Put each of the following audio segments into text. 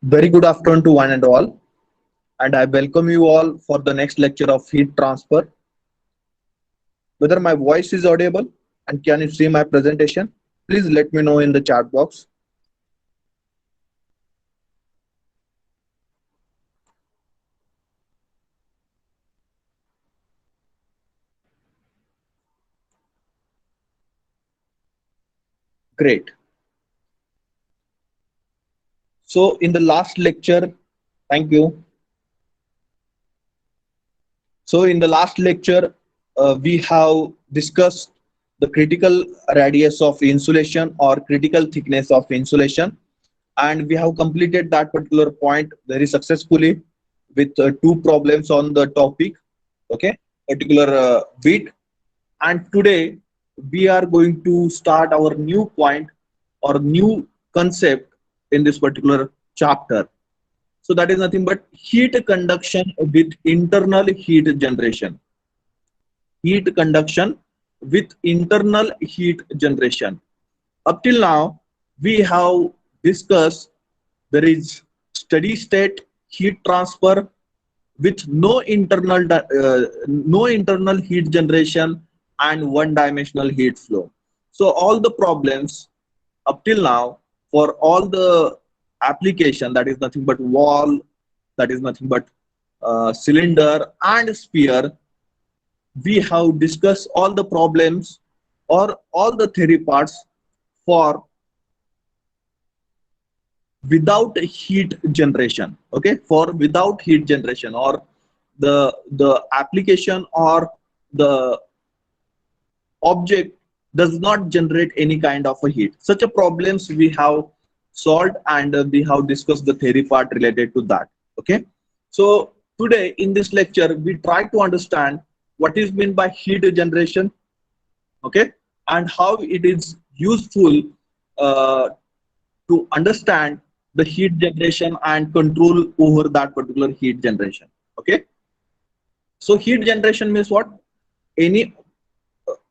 Very good afternoon to one and all, and I welcome you all for the next lecture of heat transfer. Whether my voice is audible and can you see my presentation? Please let me know in the chat box. Great. So in the last lecture, thank you. So in the last lecture, we have discussed the critical radius of insulation or critical thickness of insulation, and we have completed that particular point very successfully with two problems on the topic. Okay, particular bit. And today we are going to start our new point or new concept in this particular chapter. So that is nothing but heat conduction with internal heat generation. Heat conduction with internal heat generation. Up till now, we have discussed there is steady state heat transfer with no internal heat generation and one dimensional heat flow. So all the problems up till now for all the application, that is nothing but wall, that is nothing but cylinder and sphere, we have discussed all the problems or all the theory parts for without heat generation. Okay, for without heat generation, or the application or the object does not generate any kind of a heat. Such a problems we have solved, and we have discussed the theory part related to that. Okay, so today in this lecture we try to understand what is meant by heat generation. Okay, and how it is useful uh, to understand the heat generation and control over that particular heat generation. Okay, so heat generation means what? Any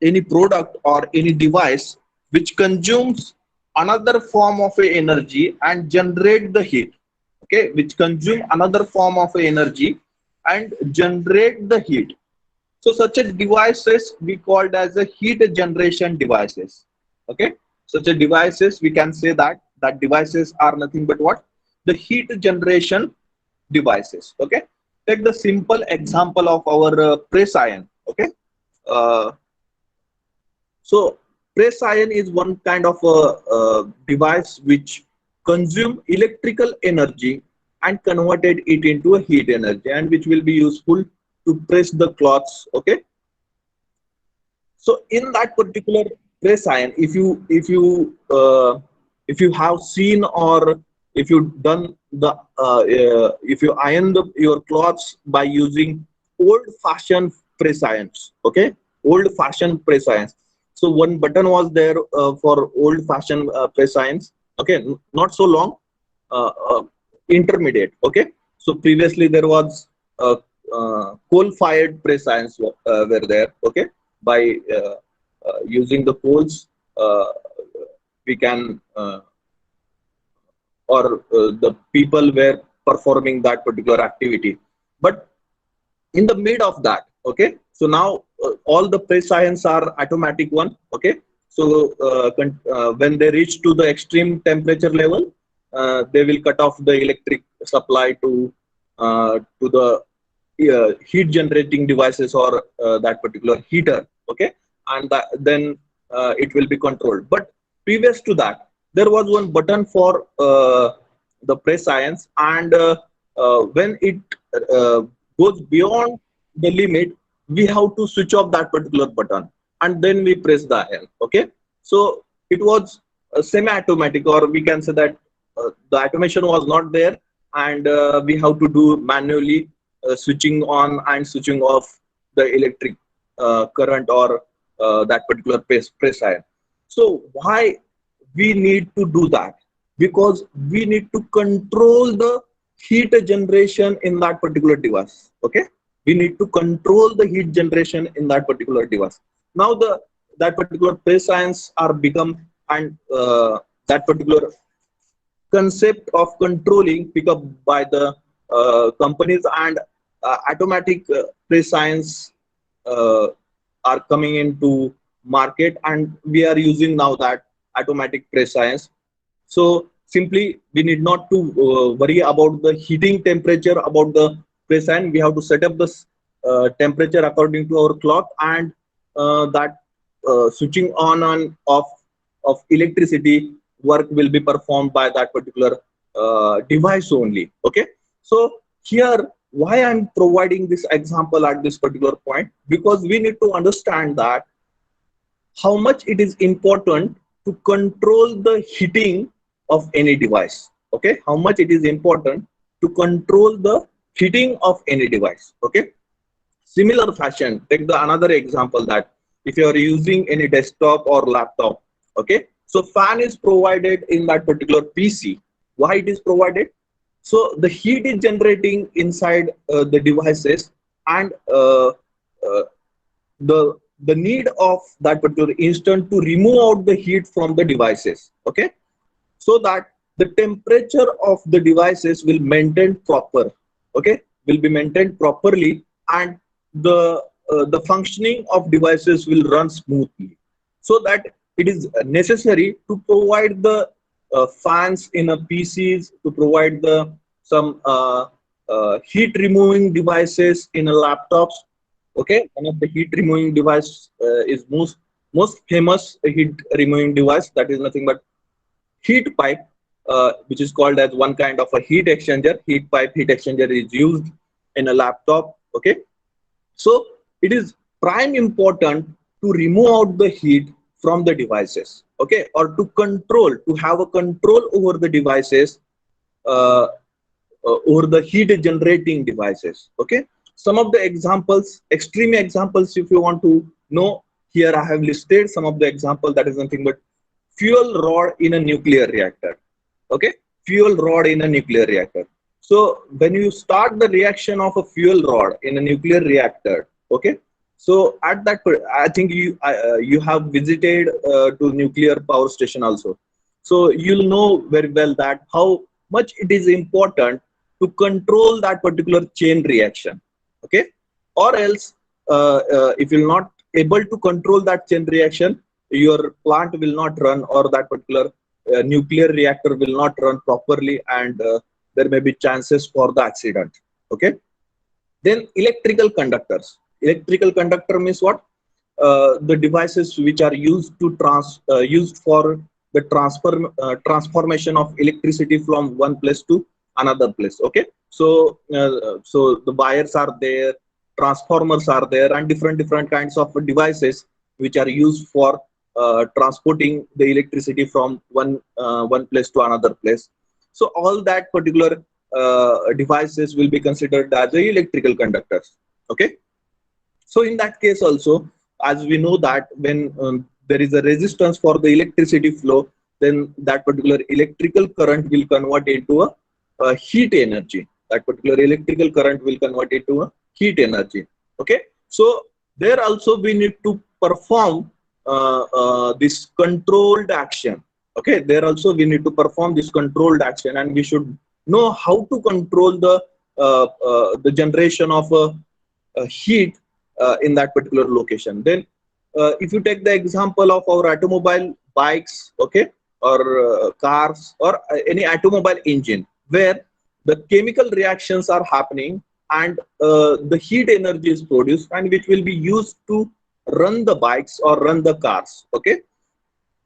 any product or any device which consumes another form of a energy and generate the heat. Okay, which consume another form of a energy and generate the heat. So such a devices we called as a heat generation devices. Okay, such a devices we can say that devices are nothing but what? The heat generation devices. Okay, take the simple example of our press iron. Okay, uh, so press iron is one kind of a device which consume electrical energy and converted it into a heat energy, and which will be useful to press the cloths. Okay, so in that particular press iron, if you have seen, or if you done the if you iron your clothes by using old fashioned press irons. Okay, old fashioned press irons. So one button was there for old fashioned press irons. Okay, not so long, uh, uh, intermediate. Okay, so previously there was coal fired press irons were there. Okay, by using the coals, uh, we can or the people were performing that particular activity. But in the mid of that, okay, so now all the press irons are automatic one. Okay, so when they reach to the extreme temperature level, they will cut off the electric supply to the heat generating devices, or that particular heater. Okay, and then it will be controlled. But previous to that, there was one button for the press irons, and when it uh, goes beyond the limit, we have to switch off that particular button, and then we press the iron. Okay, so it was semi-automatic, or we can say that the automation was not there, and we have to do manually switching on and switching off the electric current, or that particular press iron. So why we need to do that? Because we need to control the heat generation in that particular device. Okay, we need to control the heat generation in that particular device. Now the that particular press irons are become, and that particular concept of controlling pick up by the companies, and automatic press science uh, are coming into market, and we are using now that automatic press science. So simply we need not to worry about the heating temperature about the press iron. We have to set up this temperature according to our clock, and that switching on and off of electricity work will be performed by that particular device only. Okay, so here why I'm providing this example at this particular point, because we need to understand that how much it is important to control the heating of any device. Okay, how much it is important to control the heating of any device. Okay, similar fashion, take the another example that if you are using any desktop or laptop, okay, so fan is provided in that particular PC. Why it is provided? So the heat is generating inside the devices, and uh, the need of that particular instant to remove out the heat from the devices. Okay, so that the temperature of the devices will maintain proper. Okay, will be maintained properly, and the functioning of devices will run smoothly. So that it is necessary to provide the fans in a PCs, to provide the some heat removing devices in a laptops. Okay, one of the heat removing device is most famous heat removing device, that is nothing but heat pipe, which is called as one kind of a heat exchanger. Heat pipe, heat exchanger is used in a laptop. Okay, so it is prime important to remove out the heat from the devices. Okay, or to control, to have a control over the devices, uh, over the heat generating devices. Okay, some of the examples, extreme examples, if you want to know, here I have listed some of the example, that is nothing but fuel rod in a nuclear reactor. Okay, fuel rod in a nuclear reactor. So when you start the reaction of a fuel rod in a nuclear reactor, okay, so at that I think you have visited to nuclear power station also, so you'll know very well that how much it is important to control that particular chain reaction. Okay, or else if you're not able to control that chain reaction, your plant will not run, or that particular nuclear reactor will not run properly, and there may be chances for the accident. Okay, then electrical conductors. Electrical conductor means what? The devices which are used to used for the transformation of electricity from one place to another place. Okay, so the wires are there, transformers are there, and different kinds of devices which are used for transporting the electricity from one place to another place. So all that particular devices will be considered as the electrical conductors. Okay, so in that case also, as we know that when there is a resistance for the electricity flow, then that particular electrical current will convert into a heat energy. That particular electrical current will convert into a heat energy. Okay, so there also we need to perform this controlled action. Okay, there also we need to perform this controlled action, and we should know how to control the generation of heat in that particular location. Then if you take the example of our automobile bikes, okay, or cars, or any automobile engine, where the chemical reactions are happening, and the heat energy is produced, and which will be used to run the bikes or run the cars. Okay,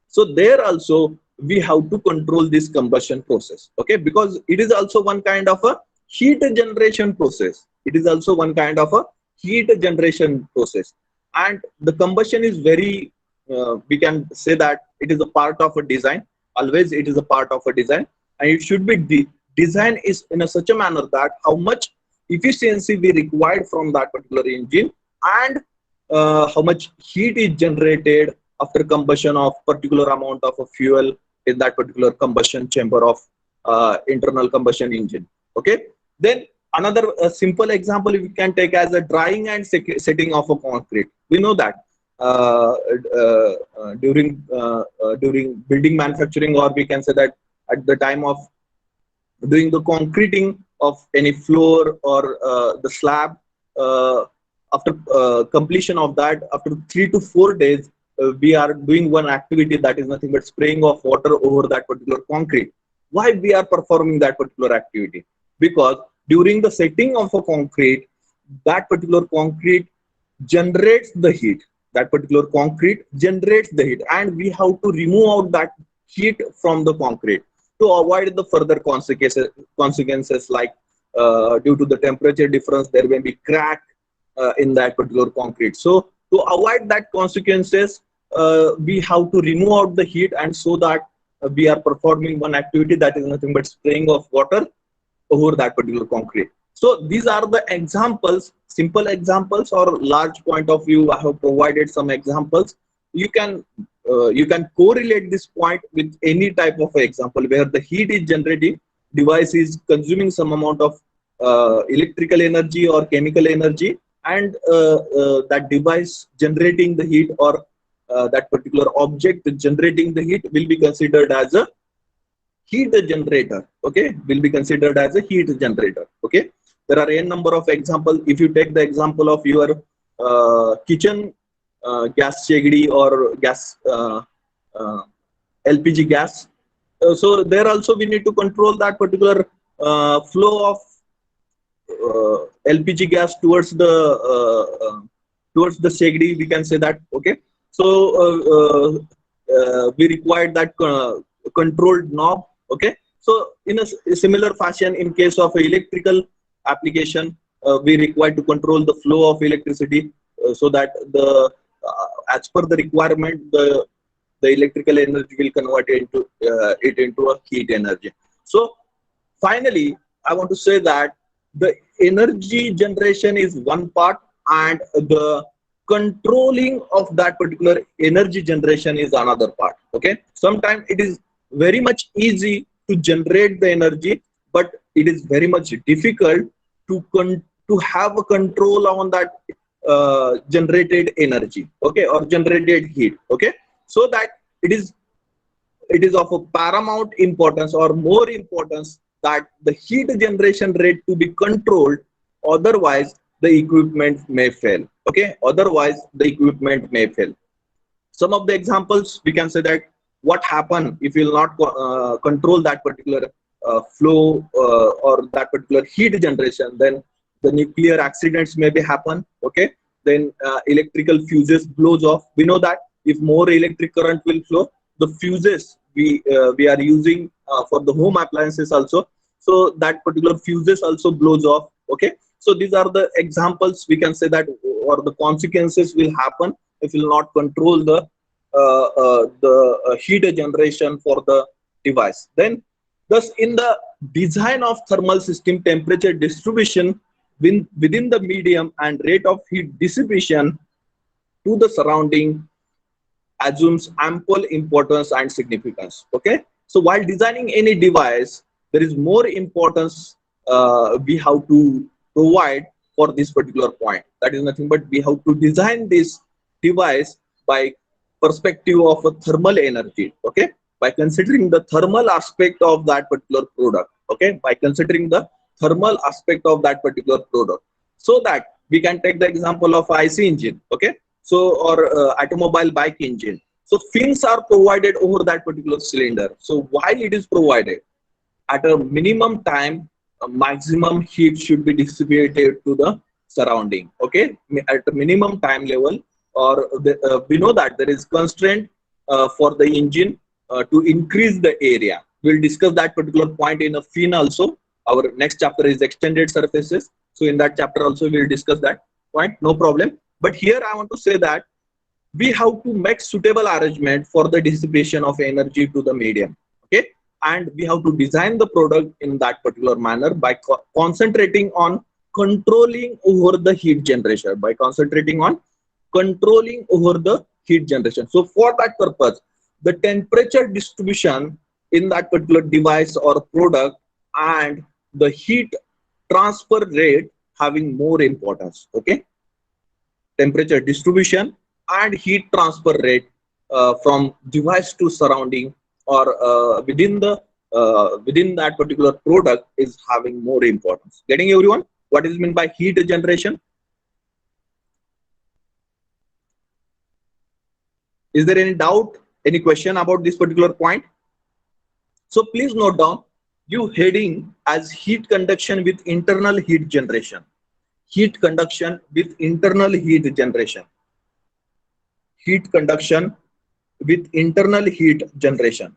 so there also we have to control this combustion process. Okay, because it is also one kind of a heat generation process. It is also one kind of a heat generation process, and the combustion is very we can say that it is a part of a design. Always it is a part of a design, and it should be design is in a such a manner that how much efficiency we required from that particular engine, and how much heat is generated after combustion of particular amount of a fuel in that particular combustion chamber of internal combustion engine. Okay, then another simple example we can take as a drying and setting of a concrete. We know that during building manufacturing, or we can say that at the time of doing the concreting of any floor or the slab. Uh, After completion of that, after 3 to 4 days, we are doing one activity that is nothing but spraying of water over that particular concrete. Why we are performing that particular activity? Because during the setting of a concrete, that particular concrete generates the heat. That particular concrete generates the heat, and we have to remove out that heat from the concrete to avoid the further consequences like due to the temperature difference there may be crack in that particular concrete. So to avoid that consequences, we have to remove out the heat, and so that we are performing one activity that is nothing but spraying of water over that particular concrete. So these are the examples, simple examples or large point of view. I have provided some examples. You can correlate this point with any type of example where the heat is generating, device is consuming some amount of electrical energy or chemical energy, and that device generating the heat, or that particular object generating the heat, will be considered as a heat generator. Okay, will be considered as a heat generator. Okay, there are a number of examples. If you take the example of your kitchen gas chegdi or gas LPG gas, so there also we need to control that particular flow of LPG gas towards the chegdi, we can say that. Okay, so we required that controlled knob. Okay, so in a similar fashion, in case of electrical application, we require to control the flow of electricity, so that the as per the requirement, the electrical energy will convert it into a heat energy. So finally, I want to say that the energy generation is one part, and the controlling of that particular energy generation is another part. Okay, sometimes it is very much easy to generate the energy, but it is very much difficult to have a control on that generated energy, okay, or generated heat. Okay, so that it is of a paramount importance or more importance that the heat generation rate to be controlled, otherwise the equipment may fail. Okay, otherwise the equipment may fail. Some of the examples we can say that what happen if you will not control that particular flow or that particular heat generation, then the nuclear accidents may be happen. Okay, then electrical fuses blows off. We know that if more electric current will flow, the fuses we are using for the home appliances also, so that particular fuses also blows off. Okay, so these are the examples we can say that, or the consequences will happen if you will not control the heat generation for the device. Then thus in the design of thermal system, temperature distribution within the medium and rate of heat dissipation to the surrounding assumes ample importance and significance. Okay, so while designing any device, there is more importance we have to provide for this particular point. That is nothing but we have to design this device by perspective of a thermal energy. Okay, by considering the thermal aspect of that particular product. Okay, by considering the thermal aspect of that particular product, so that we can take the example of IC engine. Okay, so or automobile bike engine. So fins are provided over that particular cylinder. So why it is provided? At a minimum time, a maximum heat should be distributed to the surrounding. Okay, at a minimum time level, or we know that there is constraint for the engine to increase the area. We'll discuss that particular point in a fin also. Our next chapter is extended surfaces. So in that chapter also we'll discuss that point, no problem. But here I want to say that we have to make suitable arrangement for the dissipation of energy to the medium. Okay, and we have to design the product in that particular manner by concentrating on controlling over the heat generation, by concentrating on controlling over the heat generation. So for that purpose, the temperature distribution in that particular device or product and the heat transfer rate having more importance. Okay, temperature distribution and heat transfer rate from device to surrounding, or within the within that particular product is having more importance. Getting everyone? What is meant by heat generation? Is there any doubt, any question about this particular point? So please note down you heading as heat conduction with internal heat generation. Heat conduction with internal heat generation. Heat conduction with internal heat generation.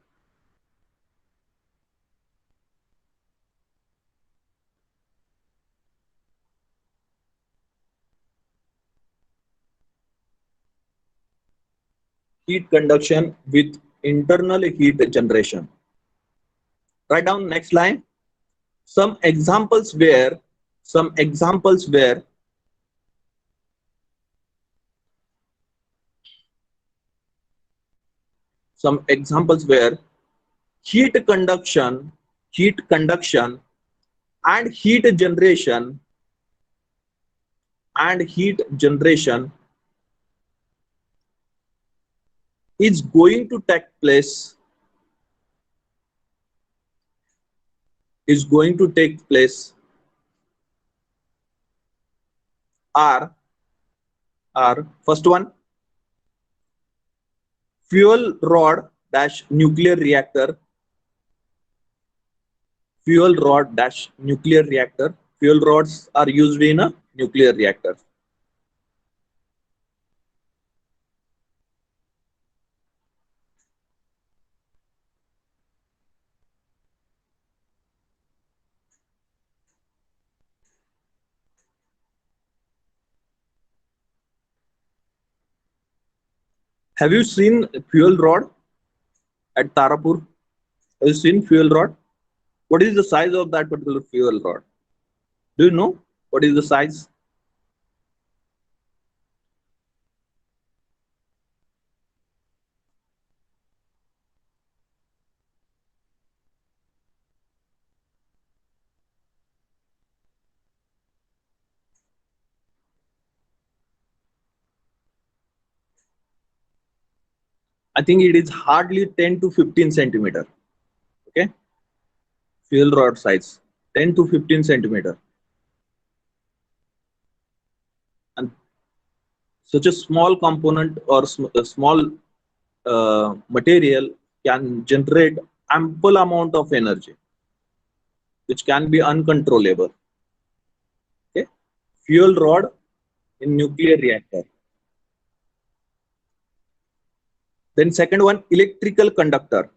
Heat conduction with internal heat generation. Write down next line. Some examples where some examples where some examples where heat conduction, heat conduction and heat generation and heat generation is going to take place is going to take place are first one, fuel rod dash nuclear reactor, fuel rod dash nuclear reactor. Fuel rods are used in a nuclear reactor. Have you seen fuel rod at Tarapur? Have you seen fuel rod? What is the size of that particular fuel rod? Do you know what is the size? I think it is hardly 10 to 15 centimeter. Okay, fuel rod size 10 to 15 centimeter, and such a small component or a small material can generate ample amount of energy, which can be uncontrollable. Okay, fuel rod in nuclear reactor. Then second one, electrical conductor.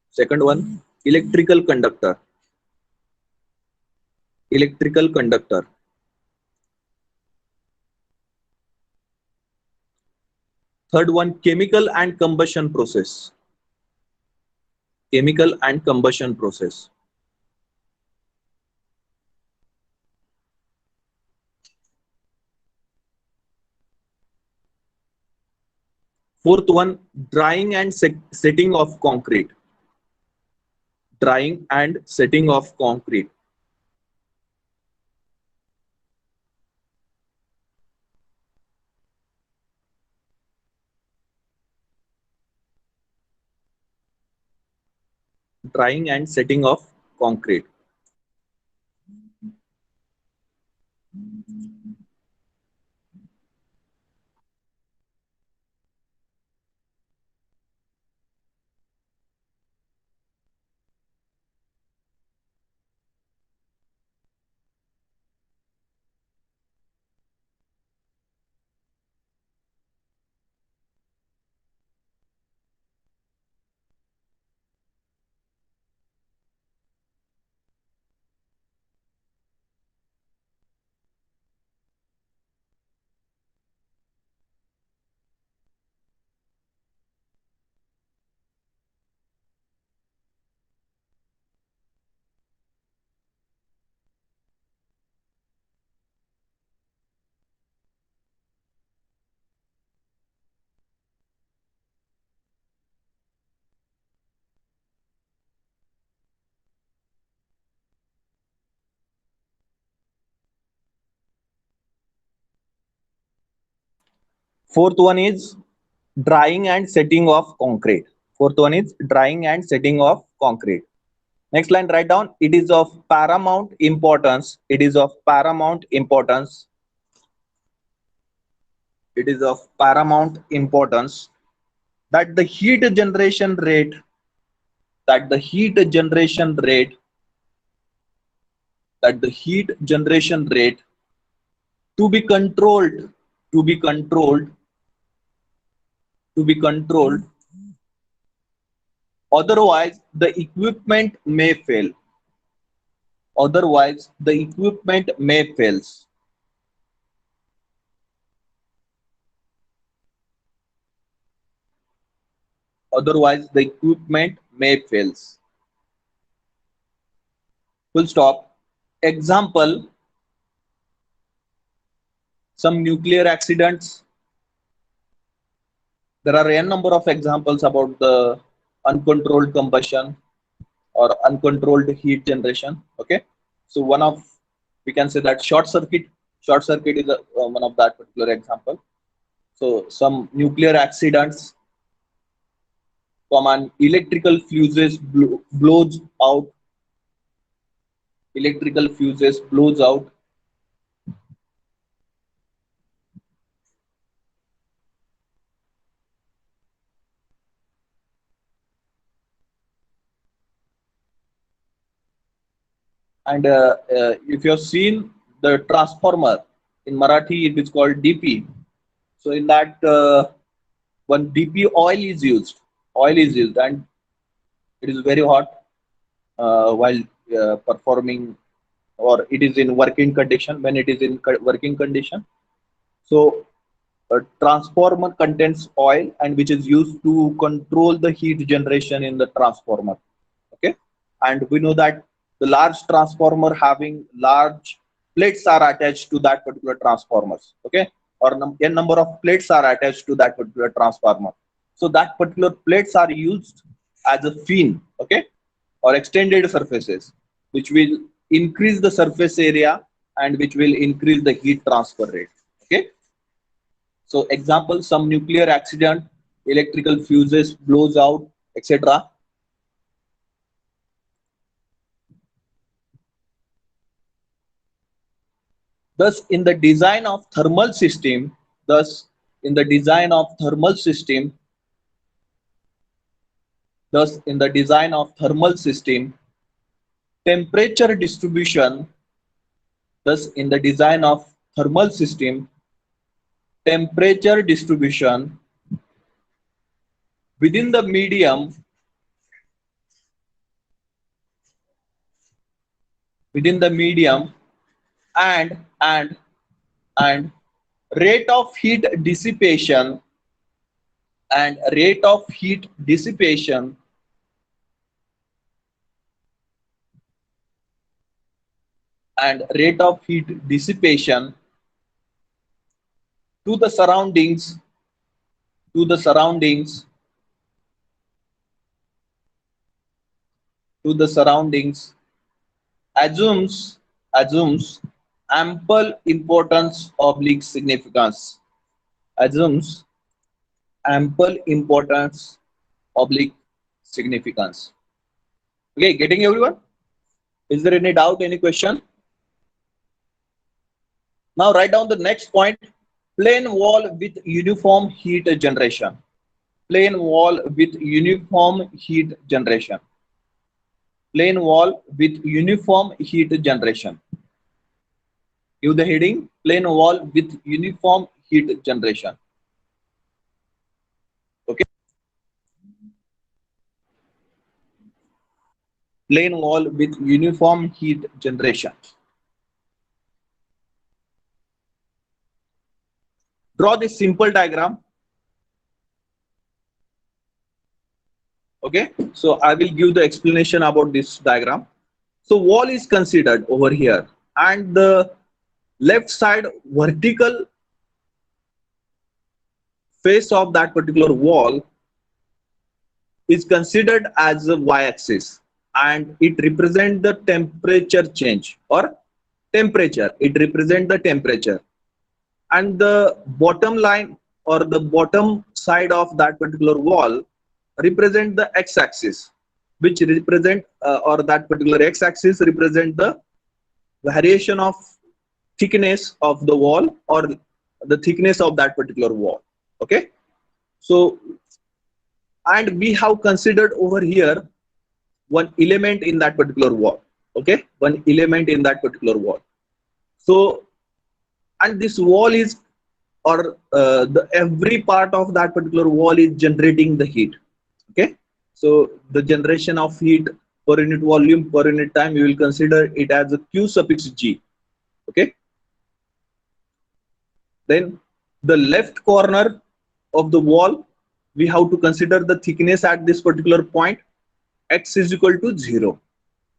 Second one, electrical conductor. Electrical conductor. Third one, chemical and combustion process. Chemical and combustion process. Fourth one, drying and setting of concrete. Drying and setting of concrete. Drying and setting of concrete. Fourth one is drying and setting of concrete. Fourth one is drying and setting of concrete. Next line, write down, it is of paramount importance. It is of paramount importance. It is of paramount importance that the heat generation rate, that the heat generation rate, that the heat generation rate to be controlled, to be controlled, to be controlled. Otherwise, the equipment may fail. Otherwise, the equipment may fail. Otherwise, the equipment may fail. Full stop. Example, some nuclear accidents. There are n number of examples about the uncontrolled combustion or uncontrolled heat generation. Okay, so one of, we can say that short circuit. Short circuit is one of that particular example. So some nuclear accidents, from an electrical fuses blows out. Electrical fuses blows out. And if you have seen the transformer in Marathi, it is called DP. So in that one DP oil is used. Oil is used, and it is very hot while performing, or it is in working condition. When it is in working condition, so a transformer contains oil, and which is used to control the heat generation in the transformer. Okay, and we know that the large transformer having large plates are attached to that particular transformers. Okay, or n number of plates are attached to that particular transformer. So that particular plates are used as a fin. Okay, or extended surfaces, which will increase the surface area and which will increase the heat transfer rate. Okay, so example, some nuclear accident, electrical fuses blows out, etc. Thus, in the design of thermal system, thus in the design of thermal system, thus in the design of thermal system, temperature distribution, thus in the design of thermal system, temperature distribution within the medium, within the medium, and and rate of heat dissipation, and rate of heat dissipation, and rate of heat dissipation to the surroundings, to the surroundings, to the surroundings, assumes ample importance oblique significance, assumes ample importance oblique significance. Okay, getting everyone? Is there any doubt, any question? Now write down the next point, plain wall with uniform heat generation. Plain wall with uniform heat generation. Plain wall with uniform heat generation. Give the heading, plain wall with uniform heat generation. Okay. Plain wall with uniform heat generation. Draw this simple diagram. Okay, so I will give the explanation about this diagram. So wall is considered over here, and the left side vertical face of that particular wall is considered as a y-axis, and it represents the temperature change, or temperature. It represents the temperature, and the bottom line or the bottom side of that particular wall represent the x-axis, which represent or that particular x-axis represent the variation of thickness of the wall or the thickness of that particular wall. Okay, so and we have considered over here one element in that particular wall. Okay, one element in that particular wall. So and this wall is or the every part of that particular wall is generating the heat. Okay, so the generation of heat per unit volume per unit time, we will consider it as a q suffix g. Okay, then the left corner of the wall, we have to consider the thickness at this particular point, x is equal to 0.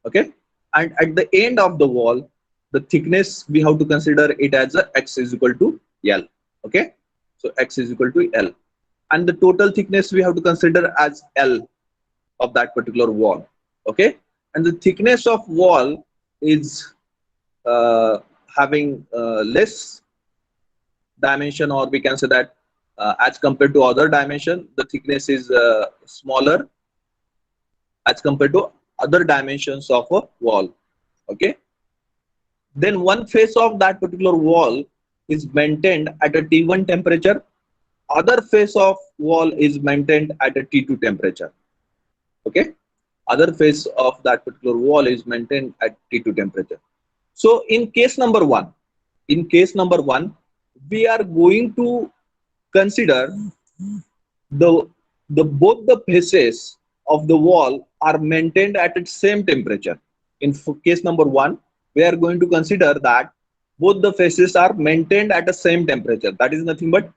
Okay, and at the end of the wall, the thickness we have to consider it as a x is equal to L. Okay, so x is equal to L, and the total thickness we have to consider as L of that particular wall. Okay, and the thickness of wall is having less dimension, or we can say that as compared to other dimension, the thickness is smaller as compared to other dimensions of a wall. Okay, then one face of that particular wall is maintained at a T1 temperature, other face of wall is maintained at a T2 temperature. Okay, other face of that particular wall is maintained at T2 temperature. So in case number one, we are going to consider the both the faces of the wall are maintained at its same temperature. In case number one, we are going to consider that both the faces are maintained at the same temperature. That is nothing but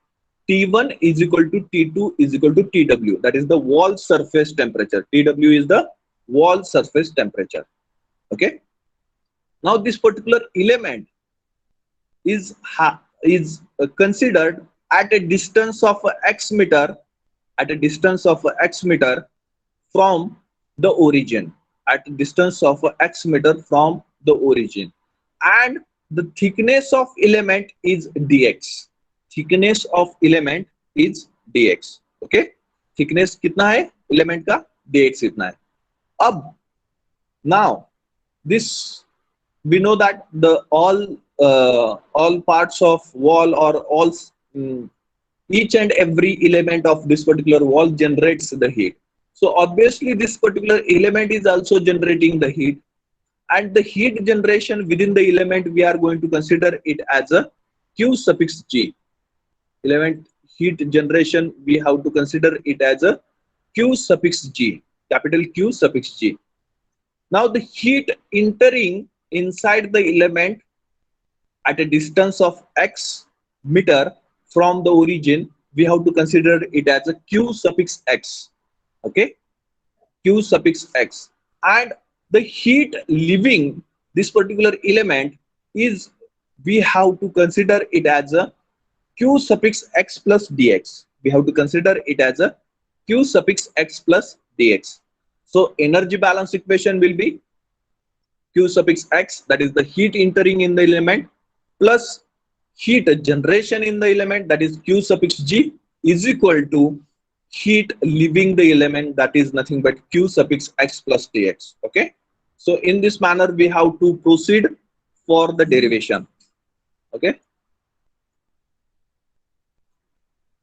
T1 is equal to T2 is equal to TW. That is the wall surface temperature. TW is the wall surface temperature. Okay. Now this particular element is considered at a distance of x meter, from the origin, at a distance of x meter from the origin, and the thickness of element is dx. Thickness of element is dx. Okay, thickness कितना है element का, dx इतना है. अब now this we know that the all parts of wall or all each and every element of this particular wall generates the heat. So obviously this particular element is also generating the heat, and the heat generation within the element we are going to consider it as a q suffix g. Element heat generation we have to consider it as a q suffix g, capital Q suffix g. Now the heat entering inside the element at a distance of x meter from the origin, we have to consider it as a q suffix x. Okay, q suffix x, and the heat leaving this particular element is, we have to consider it as a q suffix x plus dx. We have to consider it as a q suffix x plus dx. So energy balance equation will be q suffix x, that is the heat entering in the element, plus heat generation in the element, that is q suffix g, is equal to heat leaving the element, that is nothing but q suffix x plus dx. Okay, so in this manner we have to proceed for the derivation. Okay,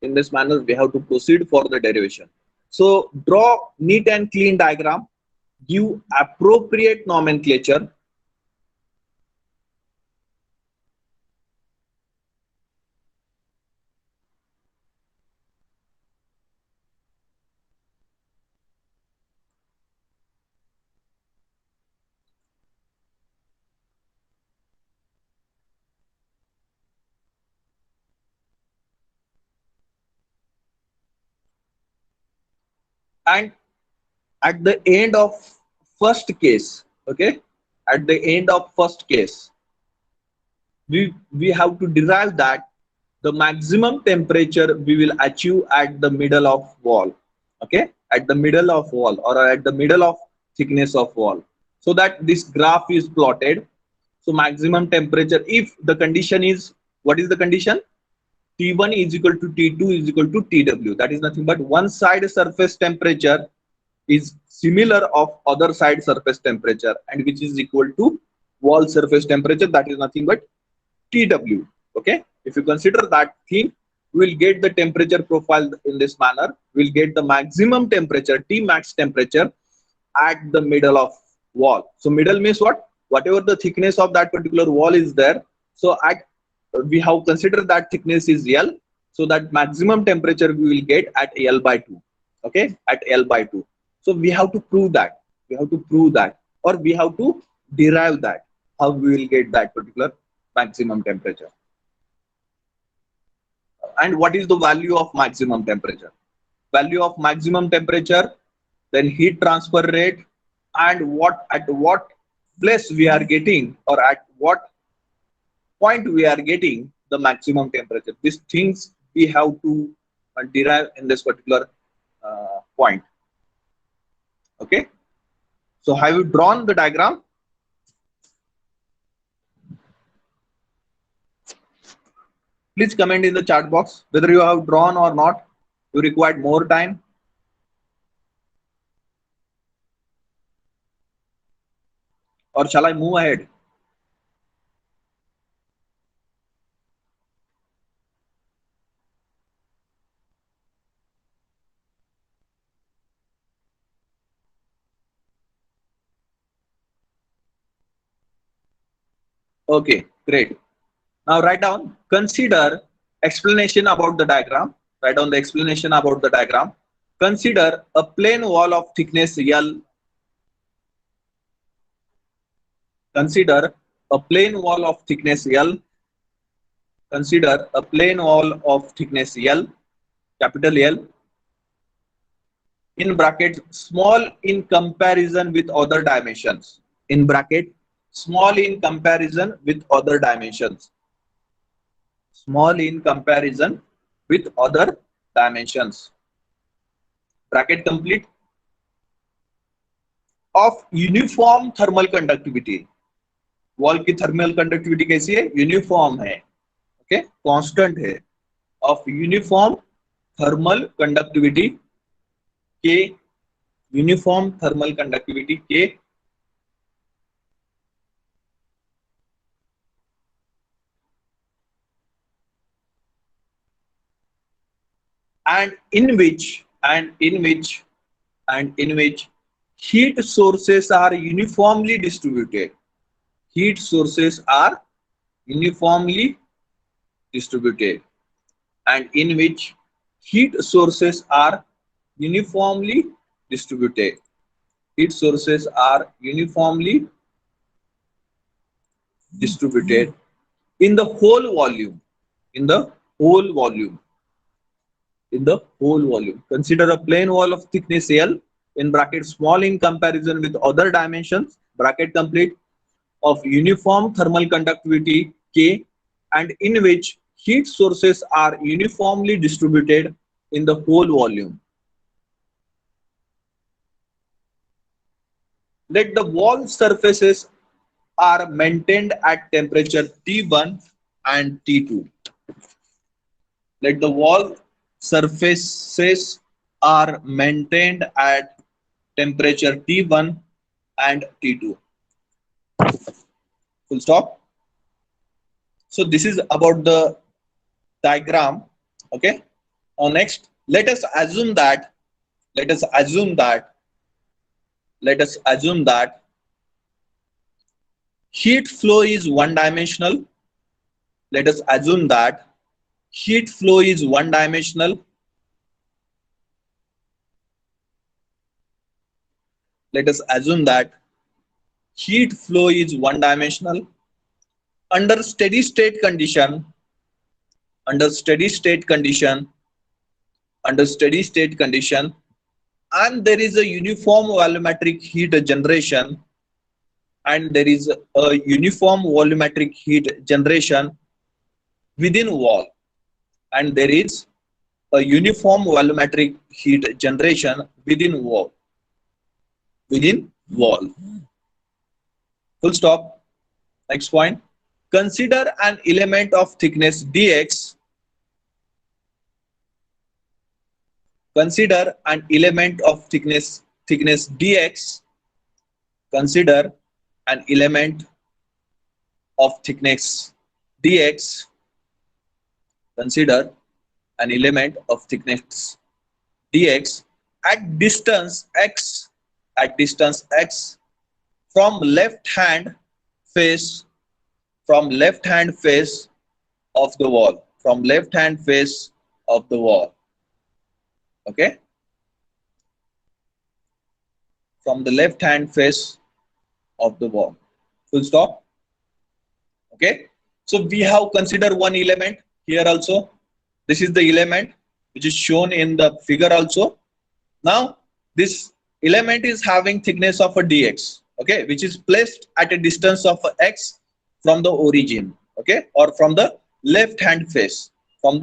in this manner we have to proceed for the derivation. So draw neat and clean diagram, give appropriate nomenclature, and at the end of first case, okay, at the end of first case, we have to derive that the maximum temperature we will achieve at the middle of wall. Okay, at the middle of wall or at the middle of thickness of wall, so that this graph is plotted. So maximum temperature, if the condition is, what is the condition? T1 is equal to T2 is equal to TW. That is nothing but one side surface temperature is similar of other side surface temperature, and which is equal to wall surface temperature. That is nothing but TW. Okay, if you consider that thing, we will get the temperature profile in this manner. We'll get the maximum temperature, T max temperature, at the middle of wall. So middle means what? Whatever the thickness of that particular wall is there. So at we have considered that thickness is L. So that maximum temperature we will get at L by 2. Okay, at L by 2. So we have to prove that. We have to prove that, or we have to derive that. How we will get that particular maximum temperature. And what is the value of maximum temperature? Value of maximum temperature, then heat transfer rate, and at what place we are getting, or at what point we are getting the maximum temperature. These things we have to derive in this particular point. Okay. So have you drawn the diagram? Please comment in the chat box whether you have drawn or not. You required more time. Or shall I move ahead? Okay, great. Now write down, consider explanation about the diagram. Write down the explanation about the diagram. Consider a plain wall of thickness L. Consider a plain wall of thickness L. Consider a plain wall of thickness L, capital L, in bracket small in comparison with other dimensions. In bracket small in comparison with other dimensions. Small in comparison with other dimensions. Bracket complete. Of uniform thermal conductivity. Wall की thermal conductivity कैसी है? Uniform है. Okay, constant है. Of uniform thermal conductivity के, uniform thermal conductivity के and in which heat sources are uniformly distributed. Heat sources are uniformly distributed, and in which heat sources are uniformly distributed. Heat sources are uniformly distributed in the whole volume. In the whole volume. In the whole volume. Consider a plane wall of thickness L, in bracket small in comparison with other dimensions, bracket complete, of uniform thermal conductivity K, and in which heat sources are uniformly distributed in the whole volume. Let the wall surfaces are maintained at temperature T1 and T2. Let the wall surfaces are maintained at temperature T1 and T2. Full stop. So this is about the diagram. Okay. Now next, let us assume that heat flow is one dimensional. Let us assume that heat flow is one dimensional. Let us assume that heat flow is one dimensional. Under steady state condition, and there is a uniform volumetric heat generation, within wall, and there is a uniform volumetric heat generation within wall. Full stop. Next point. Consider an element of thickness dx. consider an element of thickness dx, consider an element of thickness dx, consider an element of thickness dx at distance x, from left hand face, of the wall, okay, from the left hand face of the wall, full stop. Okay, so we have considered one element here also. This is the element which is shown in the figure also. Now this element is having thickness of a dx, okay, which is placed at a distance of x from the origin, okay, or from the left hand face, in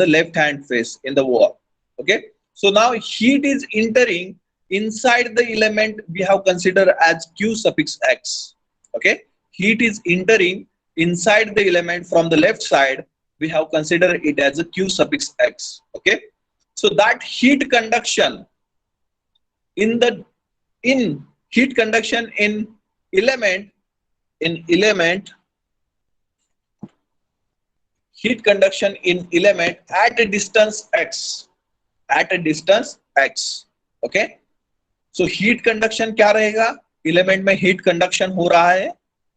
the wall. Okay, so now heat is entering inside the element we have considered as q suffix x. Okay, heat is entering inside the element from the left side, we have considered it as a q suffix x. Okay, so that heat conduction in heat conduction in element heat conduction in element at a distance x, okay. So heat conduction क्या रहेगा, element में heat conduction हो रहा है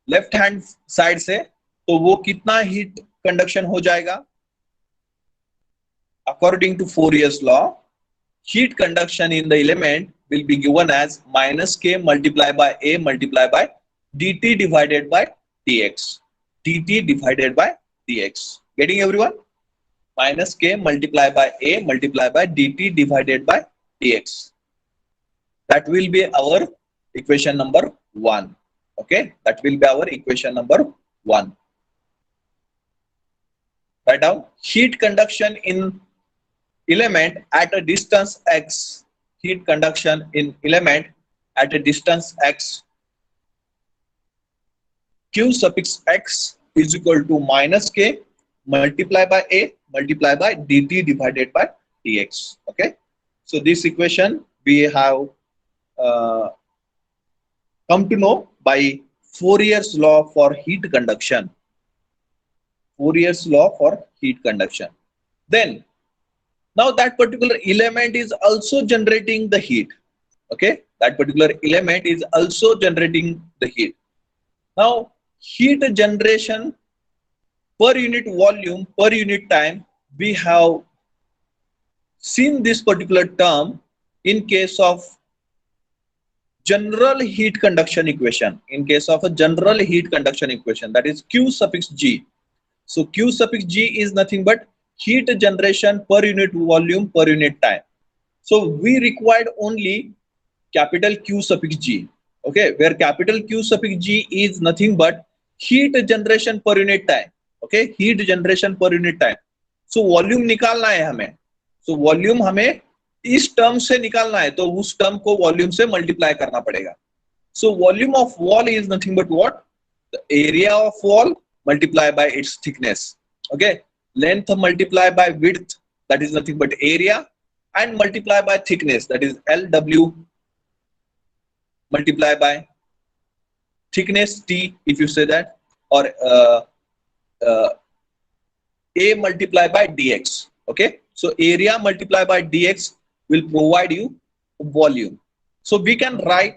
left hand side से, तो वो कितना हीट कंडक्शन हो जाएगा, according to Fourier's law, heat conduction in the element will be given as minus k multiplied by a multiplied by dt divided by dx, getting everyone? Minus k multiplied by a multiplied by dt divided by dx. That will be our equation number 1. Okay, that will be our equation number 1. Write down heat conduction in element at a distance x, heat conduction in element at a distance x, q suffix x is equal to minus k multiplied by a multiplied by dt divided by dx. Okay, so this equation we have come to know by Fourier's law for heat conduction. Then now that particular element is also generating the heat. Okay, that particular element is also generating the heat. Now heat generation per unit volume per unit time, we have seen this particular term in case of general heat conduction equation, that is q suffix g. So q suffix g is nothing but heat generation per unit volume per unit time. So we required only capital Q suffix g, okay, where capital Q suffix g is nothing but heat generation per unit time. Okay, heat generation per unit time. So volume निकालना है हमें, so volume हमें इस term से निकालना है, तो उस टर्म को वॉल्यूम से मल्टीप्लाई करना पड़ेगा. So volume of wall is nothing but what? The area of wall multiplied by its thickness. Okay, length multiplied by width, that is nothing but area, and multiplied by thickness, that is LW multiplied by thickness T, if you say that, or A multiplied by dx. Okay, so area multiplied by dx will provide you volume. So we can write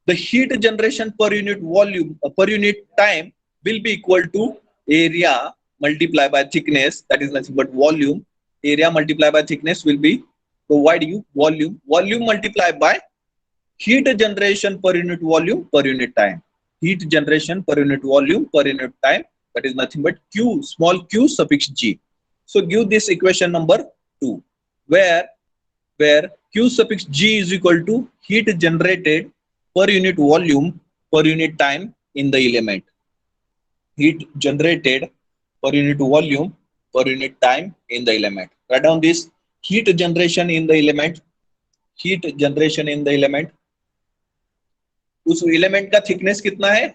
the heat generation per unit volume per unit time will be equal to area multiplied by thickness, that is nothing but volume. Area multiplied by thickness will be provide you volume. Volume multiplied by heat generation per unit volume per unit time. Heat generation per unit volume per unit time, that is nothing but q, small q suffix g. So give this equation number 2, where q suffix g is equal to heat generated per unit volume per unit time in the element. Heat generated per unit volume per unit time in the element. Write down this heat generation in the element. उस element का thickness कितना है,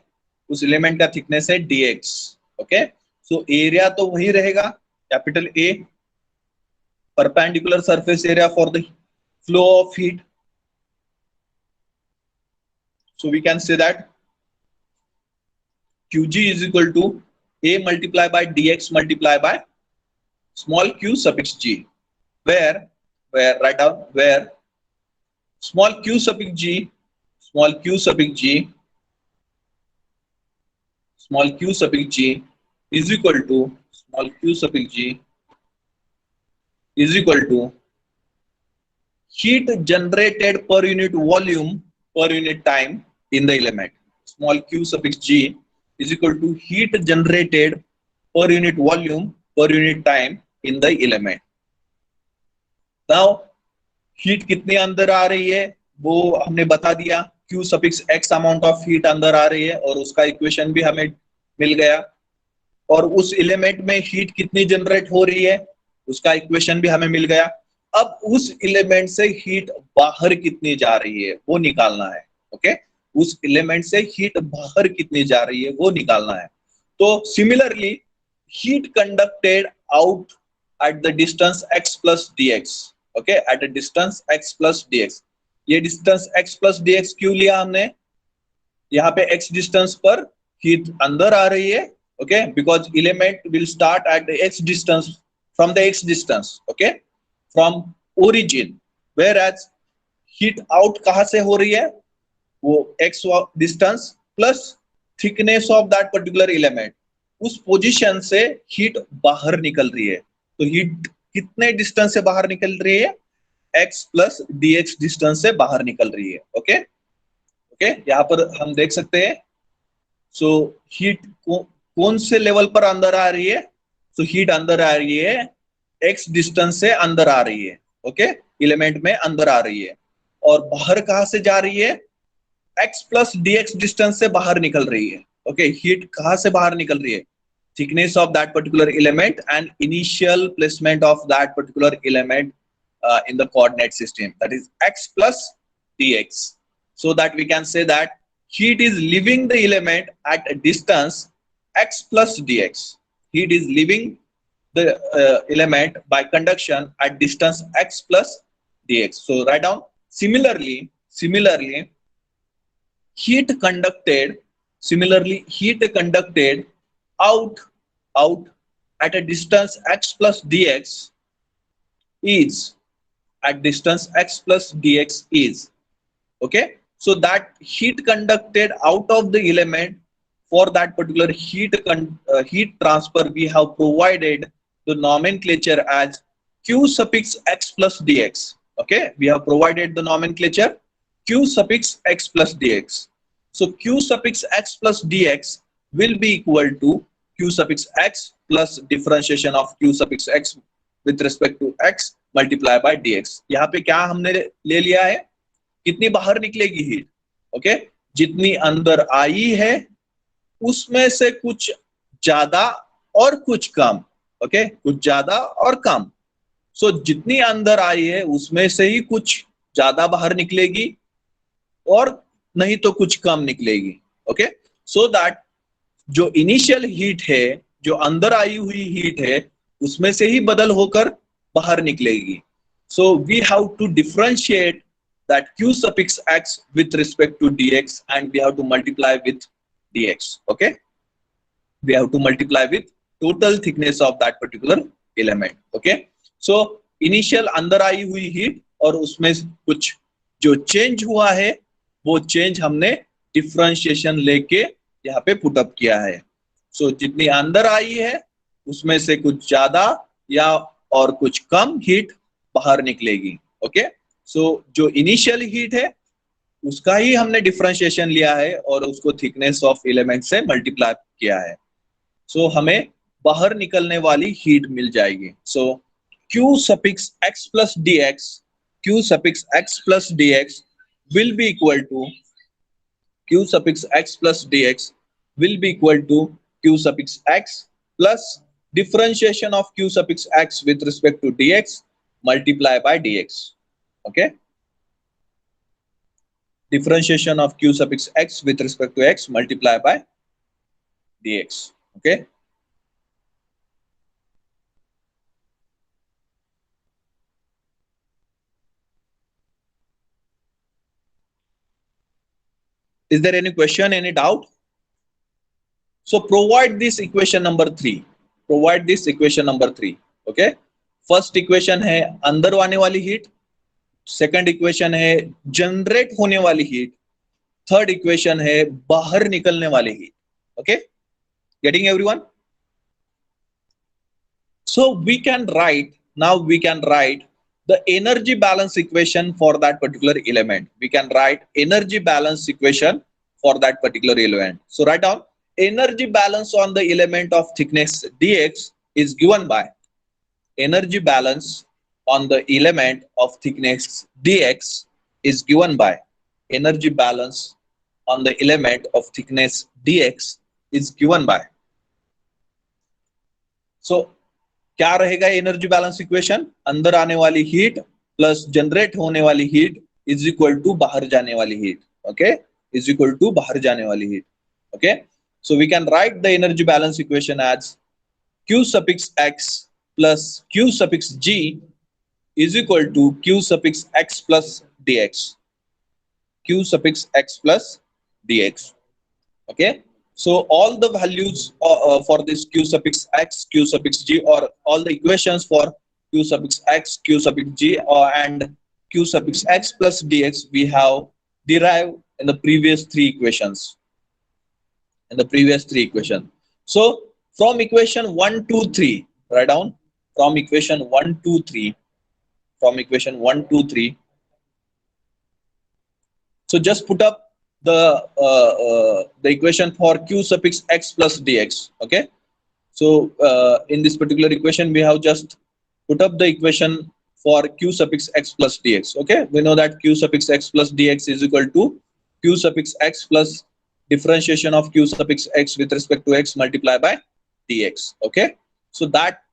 उस element का thickness है dx. Okay, so area तो वही रहेगा capital A, perpendicular surface area for the flow of heat. So we can say that Qg is equal to A multiplied by dx multiplied by small q suffix g, where write down where small q suffix g, small q suffix g, small q suffix g is equal to small q suffix g is equal to heat generated per unit volume per unit time in the element. Small q suffix g is equal to heat generated per unit volume per unit time in the element. Now heat कितनी अंदर आ रही है वो हमने बता दिया, Q suffix x amount of heat अंदर आ रही है और उसका इक्वेशन भी हमें मिल गया, और उस एलिमेंट में हीट कितनी जनरेट हो रही है उसका इक्वेशन भी हमें मिल गया। अब उस एलिमेंट से हीट बाहर कितनी जा रही है वो निकालना है। ओके, उस एलिमेंट से हीट बाहर कितनी जा रही है वो निकालना है। तो similarly heat conducted out at the distance x plus dx, okay, at a distance x plus dx। ये डिस्टेंस x प्लस dx क्यों लिया हमने? यहाँ पे x डिस्टेंस पर हीट अंदर आ रही है, okay, because element will start at the x distance, from the x distance, okay, from origin, whereas heat out कहाँ से हो रही है? वो x distance plus thickness of that particular element, उस पोजीशन से हीट बाहर निकल रही है। तो हीट कितने डिस्टेंस से बाहर निकल रही है? x प्लस dx डिस्टेंस से बाहर निकल रही है। ओके ओके, यहाँ पर हम देख सकते हैं। सो हीट कौन से लेवल पर अंदर आ रही है? तो हीट अंदर आ रही है x डिस्टेंस से अंदर आ रही है, ओके, एलिमेंट में अंदर आ रही है। और बाहर कहां से जा रही है? x प्लस dx डिस्टेंस से बाहर निकल रही है। ओके, हीट कहां से बाहर निकल रही है? Thickness of that particular element and initial placement of that particular element in the coordinate system, that is x plus dx, so that we can say that heat is leaving the element at a distance x plus dx. Heat is leaving the element by conduction at distance x plus dx. So write down similarly heat conducted out at a distance x plus dx is at distance x plus dx is, okay, so that heat conducted out of the element, for that particular heat transfer we have provided the nomenclature as q suffix x plus dx. Okay, we have provided the nomenclature q suffix x plus dx. So q suffix x plus dx will be equal to q suffix x plus differentiation of q suffix x with respect to x multiply by dx। यहाँ पे क्या हमने ले लिया है? कितनी बाहर निकलेगी हीट? ओके, जितनी अंदर आई है उसमें से कुछ ज्यादा और कुछ कम। ओके, कुछ ज्यादा और कम। सो जितनी अंदर आई है उसमें से ही कुछ ज्यादा बाहर निकलेगी और नहीं तो कुछ कम निकलेगी। ओके, सो दैट जो इनिशियल हीट है, जो अंदर आई हुई हीट है, उसमें से ही बदल होकर बाहर निकलेगी। So we have to differentiate that q suffix x with respect to dx and we have to multiply with dx. Okay, we have to multiply with total thickness of that particular element. Okay, so initial अंदर आई हुई heat और उसमें कुछ जो change हुआ है वो change हमने डिफरेंशिएशन लेके यहाँ पे पुट अप किया है। सो जितनी अंदर आई है उसमें से कुछ ज्यादा या और कुछ कम हीट बाहर निकलेगी। ओके, सो जो इनिशियल हीट है उसका ही हमने डिफरेंशिएशन लिया है और उसको थिकनेस ऑफ एलिमेंट से मल्टीप्लाई किया है। सो हमें बाहर निकलने वाली हीट मिल जाएगी। सो q suffix x plus dx, q suffix x plus dx will be equal to q suffix x plus dx will be equal to q suffix x plus differentiation of q suffix x with respect to dx multiply by dx. Okay, differentiation of q suffix x with respect to x multiply by dx. Okay, Is there any question, any doubt? So provide this equation number 3. Provide this equation number 3. Okay. First equation है अंदर आने वाली heat, second equation है generate होने वाली heat, third equation है बाहर निकलने वाली heat. Okay, getting everyone? So we can write the energy balance equation for that particular element. We can write energy balance equation for that particular element. So write down energy balance on the element of thickness dx is given by energy balance on the element of thickness dx is given by energy balance on the element of thickness dx is given by. So क्या रहेगा energy balance equation? अंदर आने वाली heat plus generate होने वाली heat is equal to बाहर जाने वाली heat. Okay, is equal to बाहर जाने वाली heat. Okay, so we can write the energy balance equation as Q suffix x plus Q suffix g is equal to Q suffix x plus dx. Q suffix x plus dx. Okay, so all the values for this Q suffix x, Q suffix g, or all the equations for Q suffix x, Q suffix g, and Q suffix x plus dx we have derived in the previous three equations. So from equation 1, 2, 3, write down from equation 1, 2, 3. From equation 1, 2, 3. So just put up the equation for Q suffix x plus dx. Okay, so in this particular equation we have just put up the equation for Q suffix x plus dx. Okay, we know that Q suffix x plus dx is equal to Q suffix x plus differentiation of Q suffix x with respect to x multiplied by dx. Okay, so that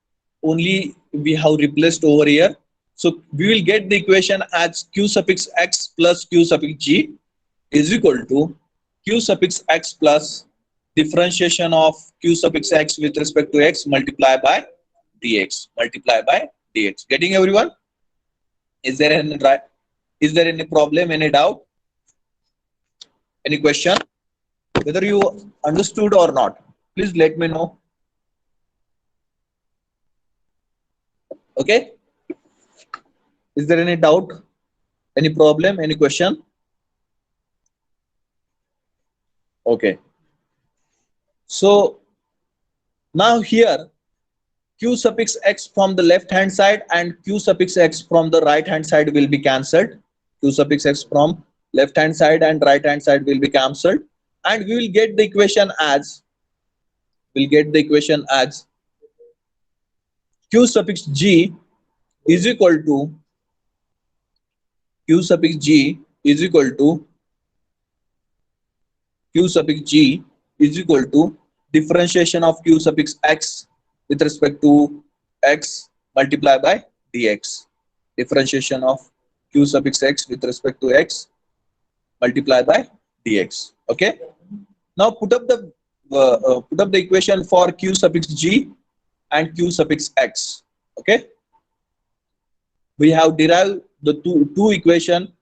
only we have replaced over here. So we will get the equation as Q suffix x plus Q suffix g is equal to Q suffix x plus differentiation of Q suffix x with respect to x multiplied by dx. Getting everyone? Is there any problem, any doubt, any question? Whether you understood or not, please let me know. Okay, is there any doubt, any problem, any question? Okay, so now here Q suffix x from the left hand side and Q suffix x from the right hand side will be cancelled. Q suffix x from left hand side and right hand side will be cancelled, and we will get the equation as Q suffix g is equal to Q suffix g is equal to differentiation of Q suffix x with respect to x multiplied by dx. Differentiation of Q suffix x with respect to x multiplied by dx. Okay, now put up the equation for Q suffix g and Q suffix x. Okay, we have derived the two equation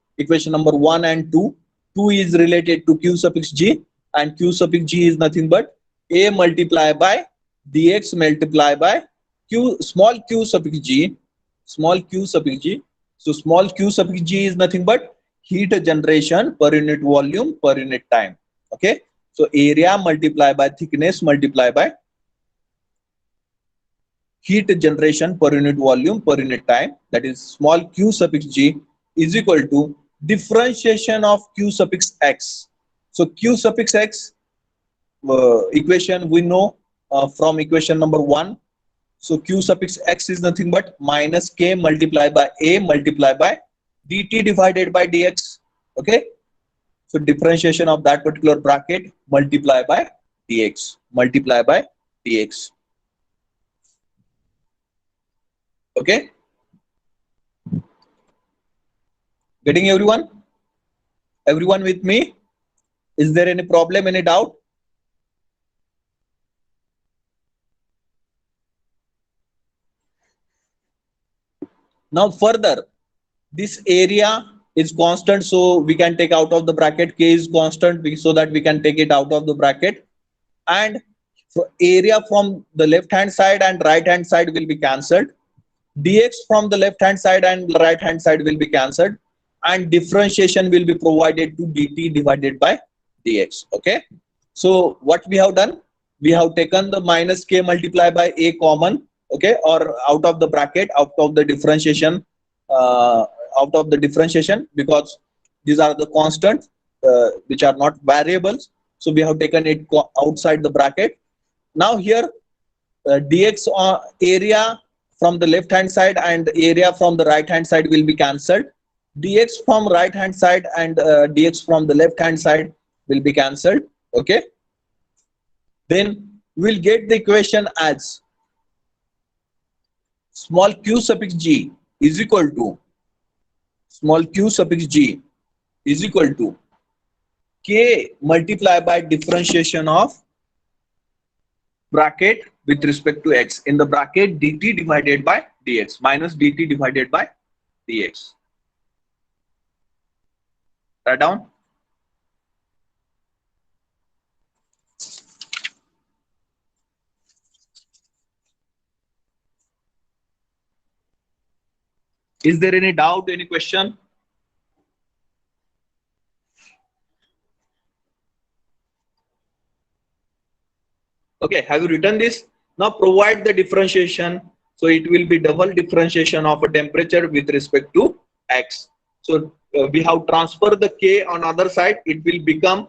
number 1 and 2. 2 is related to Q suffix g, and Q suffix g is nothing but a multiplied by dx multiplied by small q suffix g. So small q suffix g is nothing but heat generation per unit volume per unit time. Okay, so area multiplied by thickness multiplied by heat generation per unit volume per unit time, that is small q suffix g is equal to differentiation of Q suffix x. So Q suffix x equation we know from equation number 1. So Q suffix x is nothing but minus k multiplied by a multiplied by dt divided by dx. Okay, so differentiation of that particular bracket multiplied by dx. Okay, getting everyone with me? Is there any problem, any doubt? Now further, this area is constant, so we can take out of the bracket. K is constant, so that we can take it out of the bracket. And so area from the left hand side and right hand side will be cancelled. Dx from the left hand side and right hand side will be cancelled, and differentiation will be provided to dt divided by dx. Okay, so what we have done, we have taken the minus k multiplied by a common, okay, or out of the bracket, out of the differentiation, because these are the constants which are not variables, so we have taken it outside the bracket. Now here dx area from the left hand side and area from the right hand side will be cancelled. Dx from right hand side and dx from the left hand side will be cancelled. Okay, then we'll get the equation as small q suffix g is equal to small q suffix g is equal to k multiplied by differentiation of bracket with respect to x, in the bracket dt divided by dx minus dt divided by dx. Write down. Is there any doubt, any question? Okay, have you written this? Now provide the differentiation. So it will be double differentiation of a temperature with respect to x. So we have transferred the k on other side. It will become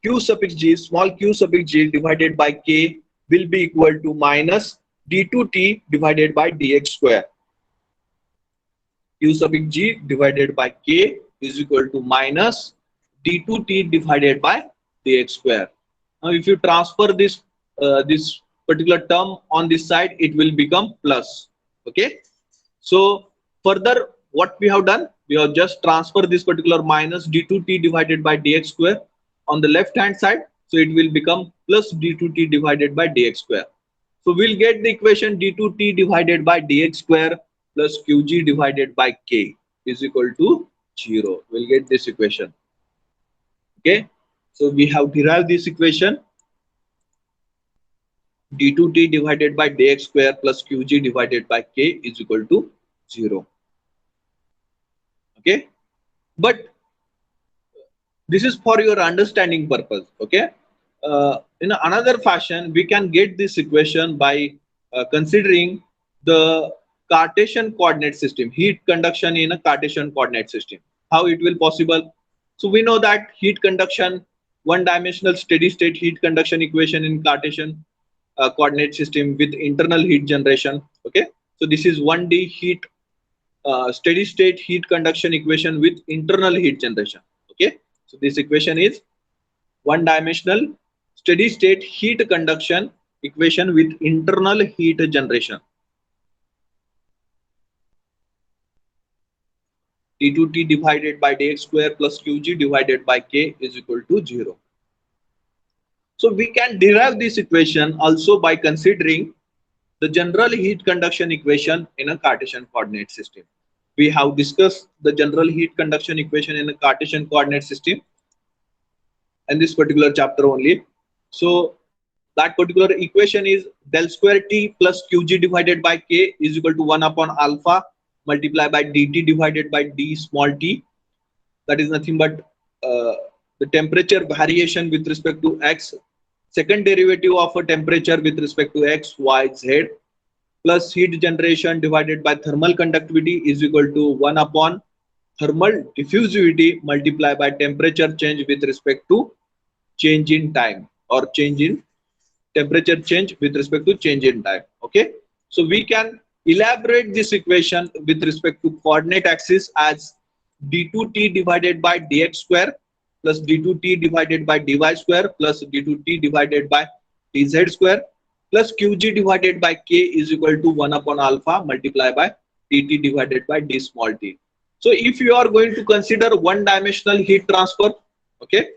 q suffix g, small q suffix g divided by k will be equal to minus d2t divided by dx square. Q suffix g divided by k is equal to minus d2t divided by dx square. Now if you transfer this this particular term on this side, it will become plus. Okay, so further what we have done, we have just transferred this particular minus d2t divided by dx square on the left hand side, so it will become plus d2t divided by dx square. So we'll get the equation d2t divided by dx square plus qg divided by k is equal to 0. We'll get this equation. Okay, so we have derived this equation d2t divided by dx square plus qg divided by k is equal to 0. Okay, but this is for your understanding purpose. Okay, in another fashion we can get this equation by considering the Cartesian coordinate system, heat conduction in a Cartesian coordinate system. How it will possible? So we know that heat conduction, one dimensional steady state heat conduction equation in Cartesian coordinate system with internal heat generation. Okay, so this is 1D heat steady state heat conduction equation with internal heat generation. Okay, so this equation is one dimensional steady state heat conduction equation with internal heat generation. d2t divided by dx square plus qg divided by k is equal to 0. So we can derive this equation also by considering the general heat conduction equation in a Cartesian coordinate system. We have discussed the general heat conduction equation in a Cartesian coordinate system in this particular chapter only. So that particular equation is del square t plus qg divided by k is equal to 1 upon alpha multiplied by dt divided by d small t. That is nothing but the temperature variation with respect to x, second derivative of a temperature with respect to x, y, z, plus heat generation divided by thermal conductivity is equal to 1 upon thermal diffusivity multiplied by temperature change with respect to change in time, or change in temperature change with respect to change in time. Okay, so we can elaborate this equation with respect to coordinate axis as d2t divided by dx square plus d2t divided by dy square plus d2t divided by dz square plus qg divided by k is equal to 1 upon alpha multiplied by dt divided by d small t. So if you are going to consider one dimensional heat transfer, okay,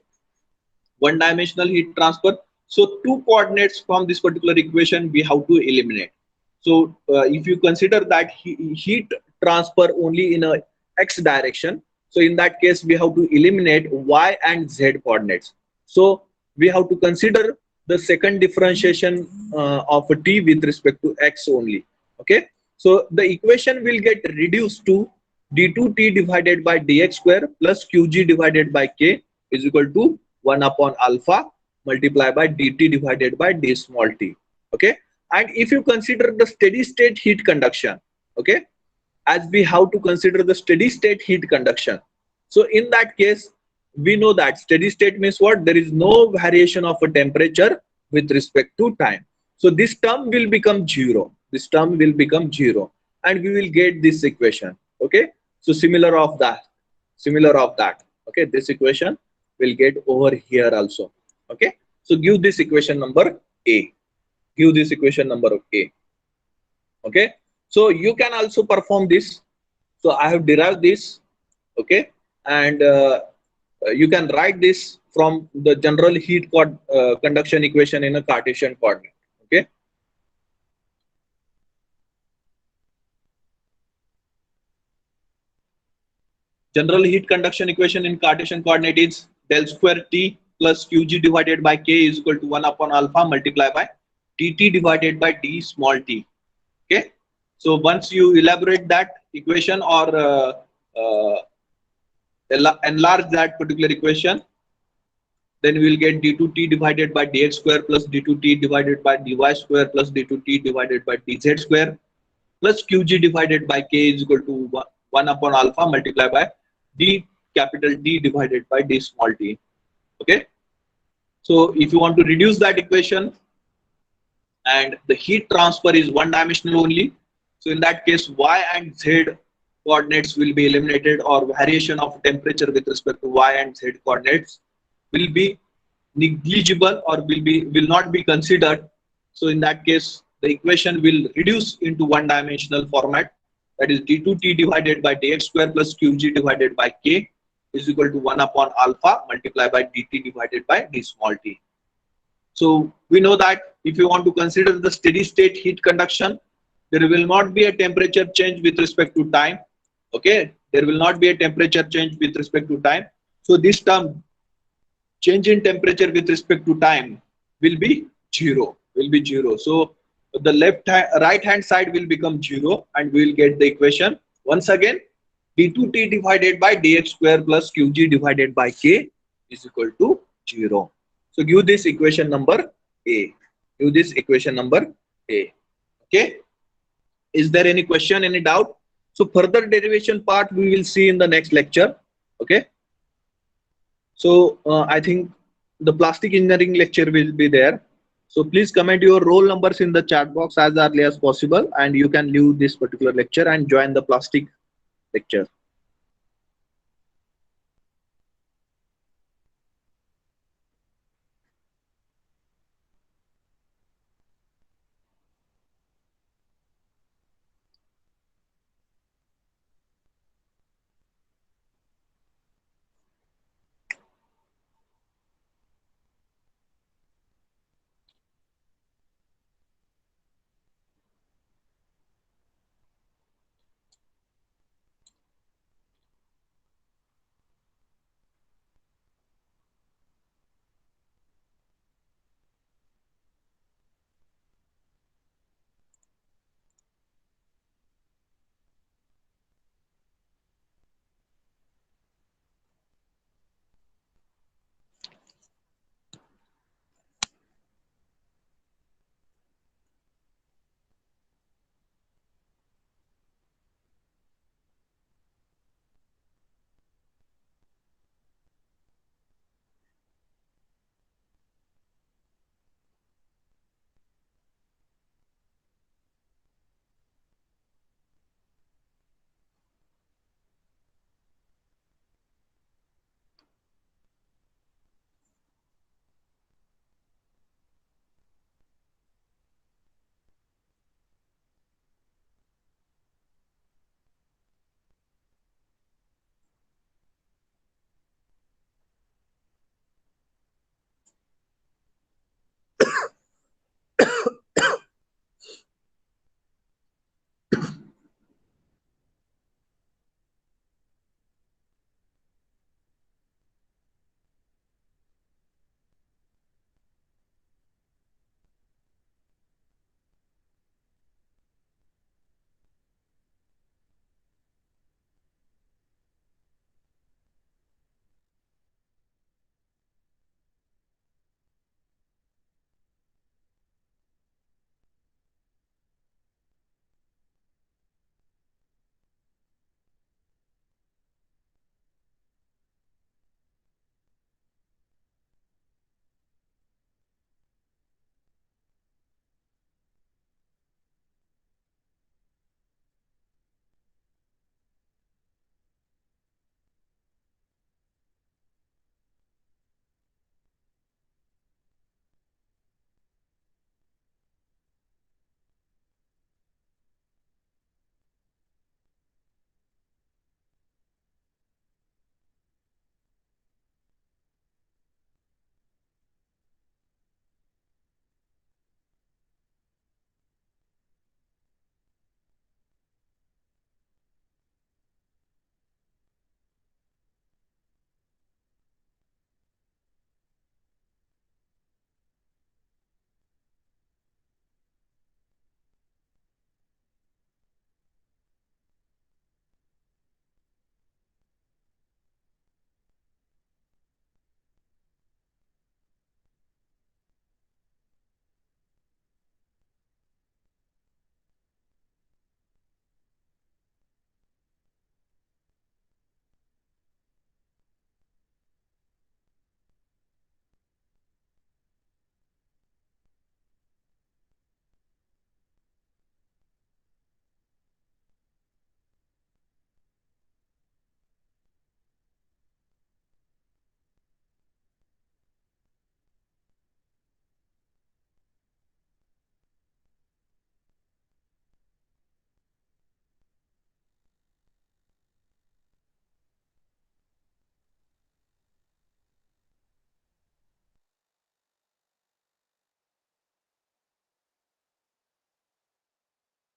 one dimensional heat transfer, so two coordinates from this particular equation we have to eliminate. So if you consider that heat transfer only in a x direction, So in that case, we have to eliminate y and z coordinates. So we have to consider the second differentiation of a t with respect to x only. Okay. So the equation will get reduced to d2t divided by dx square plus qg divided by k is equal to 1 upon alpha multiplied by dt divided by d small t. Okay. And if you consider the steady state heat conduction, okay, as we have to consider the steady state heat conduction. So in that case, we know that steady state means what? There is no variation of a temperature with respect to time. So this term will become zero. This term will become zero, and we will get this equation. Okay. So similar of that. Okay. This equation will get over here also. Okay. So give this equation number A. Give this equation number A. Okay. So you can also perform this. So I have derived this. Okay. And you can write this from the general heat conduction equation in a Cartesian coordinate. Okay. General heat conduction equation in Cartesian coordinate is del square T plus Qg divided by K is equal to 1 upon alpha multiplied by dt divided by d small t. Okay. So once you elaborate that equation or uh, enlarge that particular equation, then we will get d2t divided by dx square plus d2t divided by dy square plus d2t divided by dz square plus qg divided by k is equal to 1 upon alpha multiplied by d capital D divided by d small t. Okay. So if you want to reduce that equation, and the heat transfer is one dimensional only, so in that case y and z coordinates will be eliminated, or variation of temperature with respect to y and z coordinates will be negligible or will not be considered. So in that case, the equation will reduce into one dimensional format, that is d2t divided by dx square plus qg divided by k is equal to 1 upon alpha multiplied by dt divided by d small t. So we know that if you want to consider the steady state heat conduction, there will not be a temperature change with respect to time. Okay, there will not be a temperature change with respect to time. So this term, change in temperature with respect to time, will be zero. Will be zero. So the right hand side will become zero, and we will get the equation once again: d2t divided by dx square plus qg divided by k is equal to zero. So give this equation number A. Give this equation number A. Okay. Is there any question, any doubt? So further derivation part we will see in the next lecture. Okay. So I think the plastic engineering lecture will be there. So please comment your roll numbers in the chat box as early as possible, and you can leave this particular lecture and join the plastic lecture.